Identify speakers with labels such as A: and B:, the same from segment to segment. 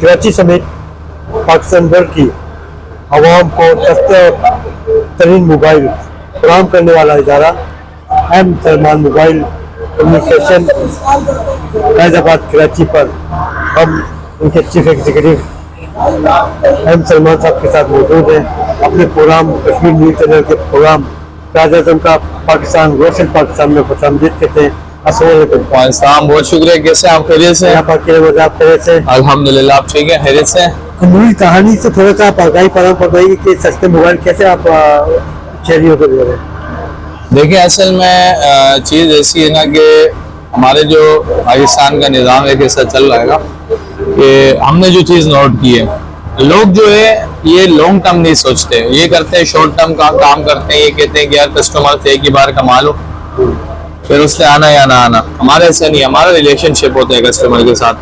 A: कराची समेत पाकिस्तान भर की आवाम को सस्ते तरीन मोबाइल फराहम करने वाला इदारा M Salman mobile communication Faizabad Karachi पर हम उनके चीफ एग्जीक्यूटिव एम सलमान साहब के साथ मौजूद हैं। अपने प्रोग्राम कश्मीर न्यूज़ चैनल के प्रोग्राम कायद-ए-आज़म का पाकिस्तान रोशन पाकिस्तान में खुशामदीद कहते हैं।
B: अस्सलाम, बहुत शुक्रिया। कैसे आप खैरियत से? अल्हम्दुलिल्लाह, आप ठीक है, खैरियत से?
A: मूवी कहानी से थोड़ा सा आप आगाही फराहम फरमाइए कि सस्ते मोबाइल कैसे आप शहरियों को दे रहे हैं।
B: देखिए, असल में चीज़ ऐसी है ना कि हमारे जो पाकिस्तान का निज़ाम एक ऐसा चल रहा है ना कि हमने जो चीज़ नोट की है, लोग जो है ये लॉन्ग टर्म नहीं सोचते, ये करते हैं शॉर्ट टर्म का काम करते हैं। ये कहते हैं कि यार कस्टमर से एक ही बार कमा लो फिर उससे आना या ना आना। हमारे ऐसा नहीं, हमारा रिलेशनशिप होता है कस्टमर के साथ।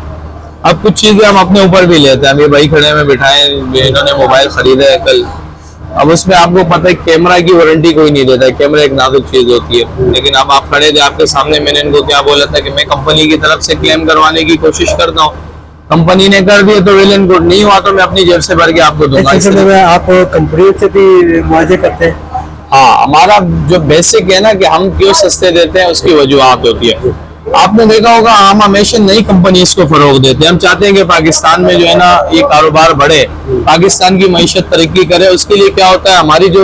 B: अब कुछ चीजें हम अपने ऊपर भी लेते हैं। अभी भाई खड़े में बिठाए, इन्होंने मोबाइल खरीदा है कल, अब उसमें आपको पता है कैमरा की वारंटी कोई नहीं देता है, कैमरा एक नाजुक चीज होती है। लेकिन अब आप खड़े थे, आपके सामने मैंने इनको क्या बोला था कि मैं कंपनी की तरफ से क्लेम करवाने की कोशिश करता हूँ, कंपनी ने कर दिया तो वेल एंड गुड, नहीं हुआ तो मैं अपनी जेब से भर के आपको दूंगा।
A: आप कंपनी से भी मुआवजे करते हैं?
B: हाँ, हमारा जो बेसिक है ना कि हम क्यों सस्ते देते हैं उसकी वजूहत होती है। आपने देखा होगा हम हमेशा नई कंपनीज को फरोग देते हैं। हम चाहते हैं कि पाकिस्तान में जो है ना ये कारोबार बढ़े, पाकिस्तान की मईशत तरक्की करे। उसके लिए क्या होता है, हमारी जो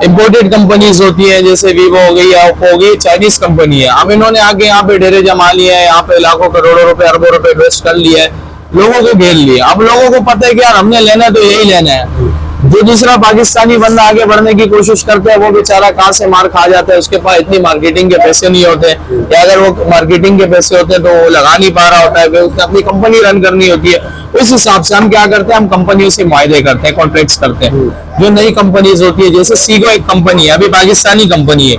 B: इम्पोर्टेड कंपनीज होती है जैसे वीवो हो गई या ओप्पो हो गई, चाइनीज कंपनी है, अब इन्होंने आके यहाँ पे डेरे जमा लिए हैं, यहाँ पे लाखों करोड़ों रुपए अरबों रुपए इन्वेस्ट कर लिया है, लोगों को घेर लिया। अब लोगों को पता है कि यार हमने लेना है तो यही लेना है। जो दूसरा पाकिस्तानी बंदा आगे बढ़ने की कोशिश करता है वो बेचारा कहाँ से मार खा जाता है, उसके पास इतनी मार्केटिंग के पैसे नहीं होते, या अगर वो मार्केटिंग के पैसे होते हैं तो वो लगा नहीं पा रहा होता है, उसने अपनी कंपनी रन करनी होती है। उस हिसाब से हम क्या करते हैं, हम कंपनियों से मुआहदे करते हैं, कॉन्ट्रैक्ट्स करते हैं। जो नई कंपनीज होती है जैसे सीगो एक कंपनी है, अभी पाकिस्तानी कंपनी है,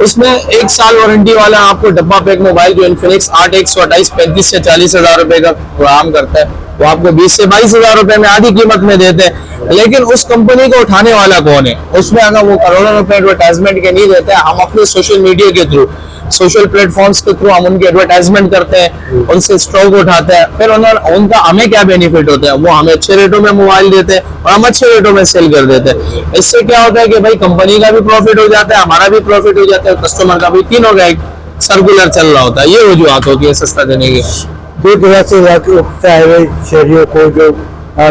B: उसमें 1 साल वारंटी वाला आपको डब्बा पैक मोबाइल जो इन्फिनिक्स 8/128 35 से 40 हजार रुपए का काम करता है वो आपको 20 से 22 हजार रुपए में आधी कीमत में देते हैं। लेकिन उस कंपनी को उठाने वाला कौन है? उसमें अगर वो करोड़ों रुपए एडवर्टाइजमेंट के नहीं देते हैं, हम अपने सोशल मीडिया के थ्रू, सोशल प्लेटफॉर्म्स के थ्रू हम उनकी एडवर्टाइजमेंट करते हैं, उनसे स्टॉक उठाते हैं, फिर उनका हमें क्या बेनिफिट होता है, वो हमें अच्छे रेटों में मोबाइल देते हैं और हम अच्छे रेटों में सेल कर देते हैं। इससे क्या होता है कि भाई कंपनी का भी प्रॉफिट हो जाता है, हमारा भी प्रॉफिट हो जाता है, कस्टमर का भी, तीनों का एक सर्कुलर चल रहा होता है। ये वजूहत होती है सस्ता देने की।
A: दूर दराज से आए हुए शहरियों को जो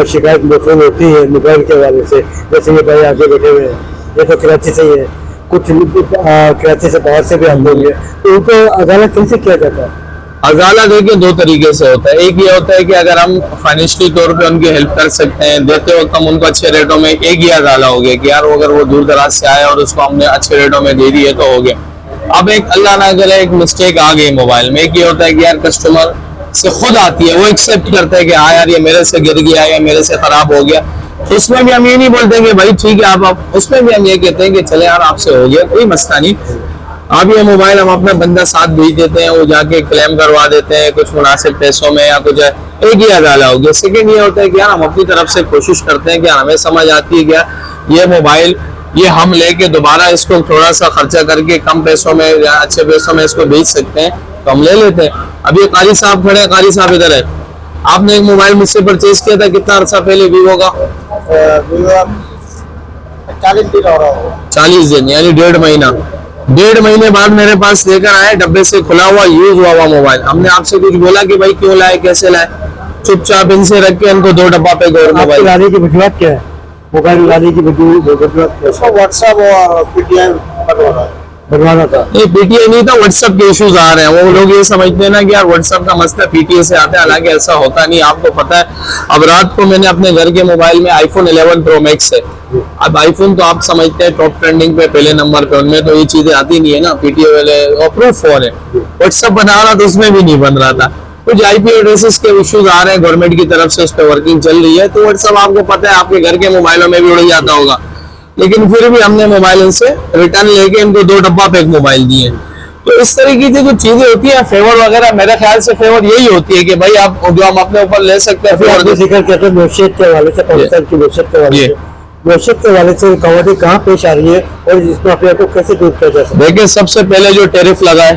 A: शिकायत मौसूल होती है मोबाइल के हवाले से, जैसे ये भाई आगे बैठे हुए हैं, ये तो कराची से ही है, कुछ कराची से बाहर से भी आते होंगे, तो उनको अदालत कैसे किया जाता है?
B: अजाला देखिए 2 तरीके से होता है। एक ये होता है कि अगर हम फाइनेंशियली तौर पे उनकी हेल्प कर सकते हैं, देते वक्त हम उनको अच्छे रेटों में, एक ही अजाला हो गया कि यार अगर वो दूर दराज से आए और उसको हमने अच्छे रेटों में दे दिए तो हो गया। अब एक अल्लाह ना करे एक मिस्टेक आ गई मोबाइल में, एक ये होता है कि यार कस्टमर से खुद आती है, वो एक्सेप्ट करता है कि हाँ यार ये मेरे से गिर गया या मेरे से खराब हो गया, उसमें भी हम ये नहीं बोलते कि भाई ठीक है आप, उसमें भी हम ये कहते हैं कि चले यार आपसे हो गया कोई मसला नहीं, आप ये मोबाइल हम अपना बंदा साथ भेज देते हैं, वो जाके क्लेम करवा देते हैं कुछ मुनासिब पैसों में या कुछ, एक ही अदाला हो गया। सेकेंड ये होता है कि यार हम अपनी तरफ से कोशिश करते हैं कि हमें समझ आती है क्या ये मोबाइल ये हम लेके दोबारा इसको थोड़ा सा खर्चा करके कम पैसों में या अच्छे पैसों में इसको बेच सकते हैं तो हम ले लेते हैं। अभी ये कारी साहब खड़े हैं, कारी साहब इधर है, आपने एक मोबाइल मुझसे परचेज किया था कितना अर्सा पहले, वीवो का
A: 40 दिन हो रहा हो,
B: 40 दिन यानी 1.5 महीना, 1.5 महीने बाद मेरे पास लेकर आए डब्बे से खुला हुआ यूज हुआ मोबाइल। हमने आपसे कुछ बोला कि भाई क्यों लाए कैसे लाए, चुपचाप इनसे रख के इनको 2 डब्बा पे गौर मोबाइल
A: लाने की वजूहत क्या है? मोबाइल लाने की वजूहत व्हाट्सएप और पीटीआई बनवाना था?
B: नहीं पीटीए नहीं था, व्हाट्सएप के इश्यूज आ रहे हैं। वो लोग ये समझते हैं ना कि यार व्हाट्सएप का मसला पीटीए से आता है, हालांकि ऐसा होता नहीं। आपको पता है अब रात को मैंने अपने घर के मोबाइल में आईफोन 11 प्रो मैक्स है, अब आईफोन तो आप समझते हैं टॉप ट्रेंडिंग पे पहले नंबर पे, उनमें तो ये चीजें आती नहीं है ना, पीटीए वाले अप्रूव फोन है। व्हाट्सएप बना रहा तो उसमें भी नहीं बन रहा था, कुछ आईपी एड्रेसेस के इश्यूज आ रहे हैं, गवर्नमेंट की तरफ से उस पर वर्किंग चल रही है। तो व्हाट्सएप आपको पता है आपके घर के मोबाइलों में भी उड़ जाता होगा, लेकिन फिर भी हमने मोबाइल इनसे रिटर्न लेके इनको 2 डब्बा पैक मोबाइल दिए। तो इस तरीके की जो चीजें होती है फेवर वगैरह, मेरे ख्याल से फेवर यही होती है कि भाई आप जो हम अपने ऊपर ले सकते हैं।
A: जिक्र कहते हैं नौशेद के हवाले से, पाकिस्तान की नौशेद के हवाले से, नौशेद के हवाले से रुकावटें कहाँ पेश आ रही है और इसमें अपने आप को कैसे दूर किया जा सकता है?
B: देखिए सबसे पहले जो टैरिफ लगा है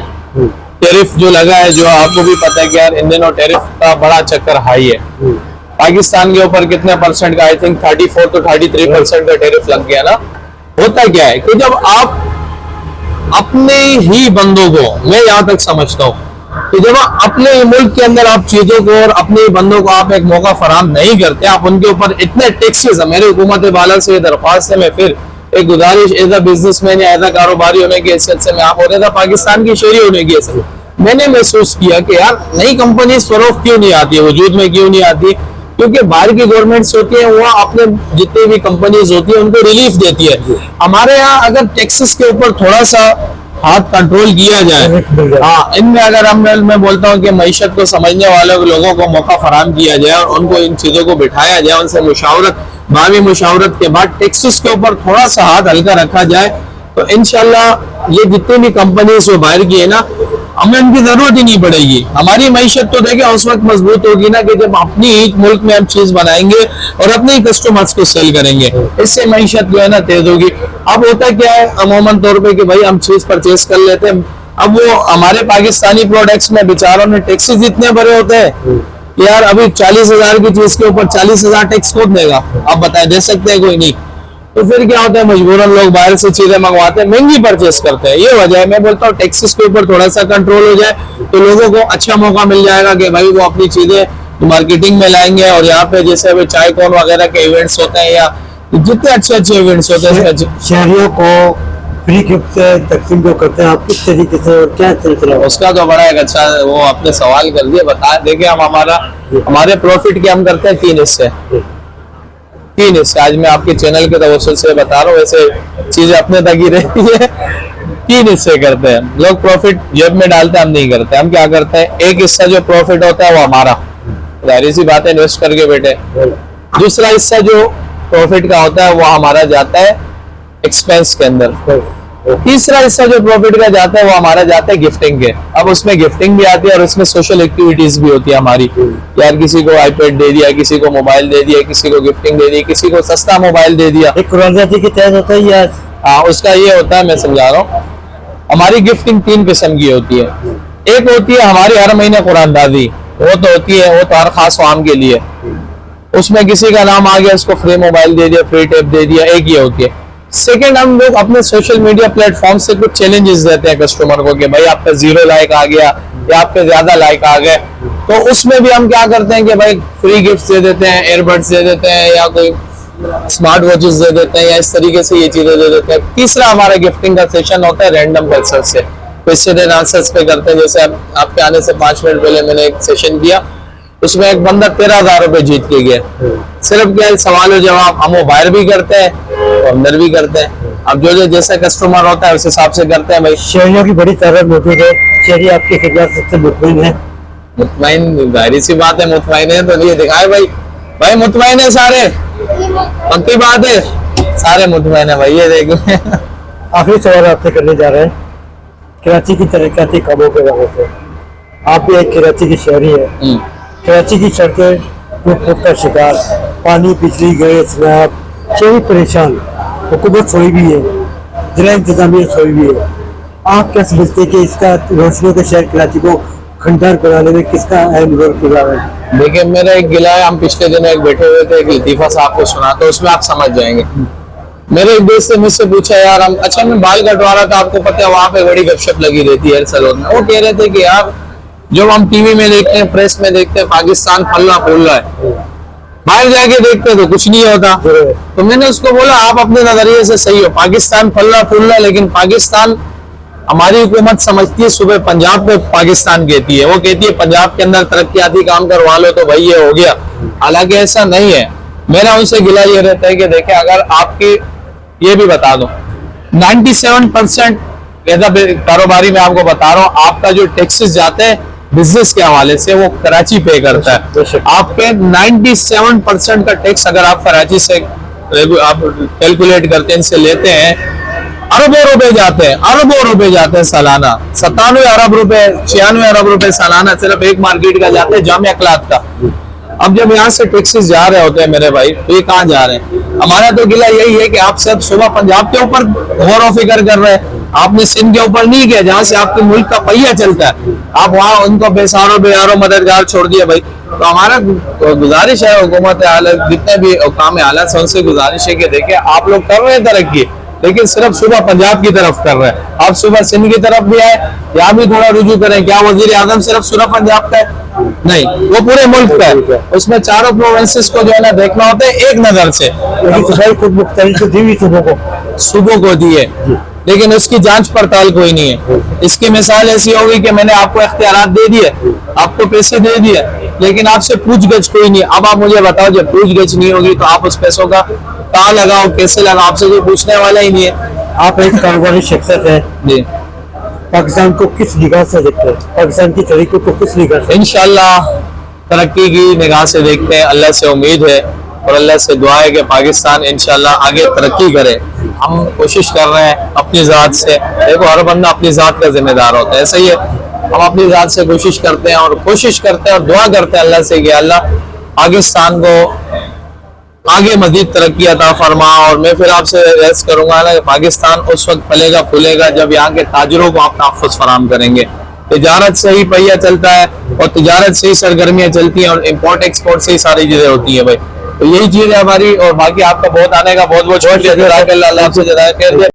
B: टैरिफ जो लगा है, जो आपको भी पता है कि यार इन दिनों टैरिफ का बड़ा चक्कर हाई है। पाकिस्तान के ऊपर कितने परसेंट का, आई थिंक 34 to 33% का टैरिफ लग गया ना। होता क्या है कि जब आप अपने ही बंदों को, मैं यहाँ तक समझता हूँ कि जब अपने मुल्क के अंदर आप चीजों को और अपने बंदों को आप एक मौका फराहम नहीं करते, आप उनके ऊपर इतने टैक्सेस, मेरे हुकूमत वाला से ये दरख्वास्त है, मैं फिर एक गुजारिश एज अ बिजनेसमैन या एज अ कारोबारी होने की हैसियत से मैं आप हो रहा था, पाकिस्तान की शहरी होने की हैसियत मैंने महसूस किया कि यार नई कंपनी फरोख्त क्यों नहीं आती है, वजूद में क्यों नहीं आती, क्योंकि बाहर की गवर्नमेंट्स होती है वो अपने जितनी भी कंपनीज होती है उनको रिलीफ देती है। हमारे यहाँ अगर टैक्सेस के ऊपर थोड़ा सा हाथ कंट्रोल किया जाए, हाँ, इनमें अगर मैं बोलता हूँ कि मईशत को समझने वाले लोगों को मौका फराहम किया जाए और उनको इन चीजों को बिठाया जाए, उनसे मुशावरत, बावी मुशावरत के बाद टैक्सेस के ऊपर थोड़ा सा हाथ हल्का रखा जाए, तो इंशाल्लाह ये जितनी भी कंपनीज वो बाहर की है ना, हमें उनकी जरूरत ही नहीं पड़ेगी। हमारी मईशत तो देखिए उस वक्त मजबूत होगी ना कि जब अपनी ही मुल्क में हम चीज बनाएंगे और अपने ही कस्टमर्स को सेल करेंगे, इससे मईशत जो है ना तेज होगी। अब होता क्या है अमूमन तौर पे कि भाई हम चीज परचेज कर लेते हैं, अब वो हमारे पाकिस्तानी प्रोडक्ट्स में बेचारों ने टैक्सेस इतने भरे होते हैं यार, अभी 40,000 की चीज के ऊपर 40,000 टैक्स कौन देगा, आप बताएं, दे सकते हैं कोई नहीं। तो फिर क्या होता है, मजबूरन लोग बाहर से चीजें मंगवाते हैं, महंगी परचेस करते हैं। ये वजह है, मैं बोलता हूँ टैक्सेस के ऊपर थोड़ा सा कंट्रोल हो जाए तो लोगों को अच्छा मौका मिल जाएगा कि भाई वो अपनी चीजें मार्केटिंग में लाएंगे। और यहाँ पे जैसे अभी चाय कॉन वगैरह के इवेंट्स होते हैं या जितने अच्छे इवेंट्स होते हैं,
A: शहरियों को फ्री गिफ्ट से तकसीम जो करते हैं, आप किस तरीके से और क्या सिलसिला है?
B: उसका तो बड़ा एक अच्छा वो आपने सवाल कर दिया, बता देखिए हम हमारे प्रॉफिट के हम करते हैं 3 हिस्से। आज मैं आपके चैनल के तवज्जुह से बता रहा हूँ, वैसे चीजें अपने तक ही रहती है। 3 हिस्से करते हैं लोग, प्रॉफिट जेब में डालते हैं, हम नहीं करते। हम क्या करते हैं, एक हिस्सा जो प्रॉफिट होता है वो हमारा, जाहिर सी बात है, इन्वेस्ट करके बैठे। दूसरा हिस्सा जो प्रॉफिट का होता है वो हमारा जाता है एक्सपेंस के अंदर। तीसरा हिस्सा जो प्रॉफिट का जाता है वो हमारा जाता है गिफ्टिंग के। अब उसमें गिफ्टिंग भी आती है और उसमें सोशल एक्टिविटीज भी होती है हमारी। यार किसी को आईपैड दे दिया, किसी को मोबाइल दे दिया, किसी को गिफ्टिंग दे दी, किसी को सस्ता मोबाइल दे दिया।
A: एक कुरान-ए-कारीम की तहत होता है या?
B: हाँ, उसका ये होता है, मैं समझा रहा हूँ, हमारी गिफ्टिंग 3 किस्म की होती है। एक होती है हमारी हर महीने कुरानदाजी, वो तो होती है, वो तो हर खास आम के लिए, उसमें किसी का नाम आ गया उसको फ्री मोबाइल दे दिया, फ्री टैब दे दिया, एक ये होती है। सेकंड, हम लोग अपने सोशल मीडिया प्लेटफॉर्म से कुछ चैलेंजेस देते हैं कस्टमर को कि भाई आपका 0 लाइक आ गया या आपके ज्यादा लाइक आ गए, तो उसमें भी हम क्या करते हैं कि भाई फ्री गिफ्ट दे देते हैं, एयरबड्स दे देते हैं या कोई स्मार्ट वॉचेस दे देते हैं या इस तरीके से ये चीजें दे देते हैं। तीसरा हमारा गिफ्टिंग का सेशन होता है रैंडम क्वेश्चन से, क्वेश्चन एंड आंसर्स पे करते हैं। जैसे आपके आने से 5 मिनट पहले मैंने एक सेशन किया, उसमें एक बंदा 13,000 रुपए जीत के गया। सिर्फ क्या सवाल और जवाब, हम वो बाहर भी करते हैं और अंदर भी करते हैं। अब जो जैसा कस्टमर होता है उस हिसाब से करते हैं। भाई
A: शहरियों की बड़ी तादाद मौजूद है, शहरी आपकी खिदमत सबसे मुतमईन है?
B: मुतमईन जाहिर सी बात है, मुतमईन है तो ये दिखाए भाई मुतमईन है सारे, पक्की बात है, सारे मुतमईन है भाई, ये देख।
A: आखिरी सवाल आपसे करने जा रहे हैं, कराची की तरक्याती कामों के हवाले से। आप भी एक कराची की शहरी है, कराची की सड़कें टूट का शिकार, पानी, बिजली, गैस, स्लैब, शहरी परेशान, हुकूमत सोई भी है, जिला इंतजामिया सोई भी है। आप क्या समझते हैं कि इसका रोशनियों के शहर कराची को खंडहर बनाने में किसका अहम रोल किया है?
B: देखिए मेरा एक गिला है, हम पिछले दिन एक बैठे हुए थे, एक लतीफा साहब को सुना, तो उसमें आप समझ जाएंगे। मेरे एक दोस्त ने मुझसे पूछा यार हम, अच्छा मैं बाल कटवा रहा था, आपको पता है वहां पे बड़ी गपशप लगी रहती है सैलून में। वो कह रहे थे कि यार जो हम टीवी में देखते हैं, प्रेस में देखते हैं, पाकिस्तान फलना फूल रहा है, बाहर जाके देखते हैं तो कुछ नहीं होता। तो मैंने उसको बोला आप अपने नजरिए से सही हो, पाकिस्तान फलना फूल रहा है, लेकिन पाकिस्तान हमारी हुकूमत समझती है सुबह पंजाब पे पाकिस्तान कहती है, वो कहती है पंजाब के अंदर तरक्याती काम करवा लो तो भाई ये हो गया। हालांकि ऐसा नहीं है। मेरा उनसे गिला ये रहता है कि देखें, अगर आपकी ये भी बता दो 97% कारोबारी में आपको बता रहा हूँ, आपका जो टैक्सेस जाते हैं बिजनेस के हवाले से वो कराची पे करता है। आपके 97% का टैक्स अगर आप कराची से आप कैलकुलेट करते हैं, इनसे लेते हैं, अरबों रुपए जाते हैं सालाना, 97 अरब रुपए 96 अरब रुपए सालाना सिर्फ एक मार्केट का जाता है, जामिया अखलाक का। अब जब यहाँ से टैक्सेस जा रहे होते हैं मेरे भाई, तो ये कहाँ जा रहे हैं? हमारा तो गिला यही है कि आप सब सुबह पंजाब के ऊपर गौर व फिक्र कर रहे हैं, आपने सिंध के ऊपर नहीं किया जहाँ से आपके मुल्क का पहिया चलता है, आप वहाँ उनको बेसहारो बेयारो मददगार छोड़ दिया भाई। तो हमारा गुजारिश है हुकूमत आला जितने भी हुकाम आला से उनसे गुजारिश है कि देखिए आप लोग कर रहे हैं तरक्की, लेकिन सिर्फ सुबह पंजाब की तरफ कर रहे हैं, आप सुबह सिंध की तरफ भी आए, यहाँ भी थोड़ा रुजू करें। क्या वजीर आजम सिर्फ सुबह पंजाब का है? नहीं, वो पूरे मुल्क का है, उसमें चारों प्रोविंसेस को जो है ना देखना होता है एक नजर से।
A: सफाई खुद मुख्तलिफ से दी हुई
B: सुबह को दी है, लेकिन उसकी जांच पड़ताल कोई नहीं है। इसकी मिसाल ऐसी होगी कि मैंने आपको इख्तियारात दे दिए, आपको पैसे दे दिए, लेकिन आपसे पूछगछ कोई नहीं। अब आप मुझे बताओ जब पूछगछ नहीं होगी तो आप उस पैसों का कहाँ लगाओ, कैसे लगाओ, आपसे कोई पूछने वाला ही नहीं है।
A: आप एक कारोबारी शख्सियत है
B: जी,
A: पाकिस्तान को किस निगाह से देखते हैं, पाकिस्तान की तरीकों को किस निगाह से?
B: इंशाल्लाह तरक्की की निगाह से देखते हैं, अल्लाह से उम्मीद है और अल्लाह से दुआ है कि पाकिस्तान इंशाल्लाह आगे तरक्की करे। हम कोशिश कर रहे हैं अपनी जात से, देखो हर बंदा अपनी जात का जिम्मेदार होता है, ऐसा ही है, हम अपनी जात से कोशिश करते हैं और दुआ करते हैं अल्लाह से कि अल्लाह पाकिस्तान को आगे मजीद तरक्की अता फरमा। और मैं फिर आपसे अर्ज करूंगा ना कि पाकिस्तान उस वक्त फलेगा फूलेगा जब यहाँ के ताजरों को आप तहफ़्फ़ुज़ फराम करेंगे। तिजारत से ही पहिया चलता है और तिजारत से ही सरगर्मियां चलती हैं और इम्पोर्ट एक्सपोर्ट से ही सारी चीजें होती हैं भाई। तो यही चीज है हमारी, और बाकी आपका बहुत आने का बहुत बहुत शुक्रिया।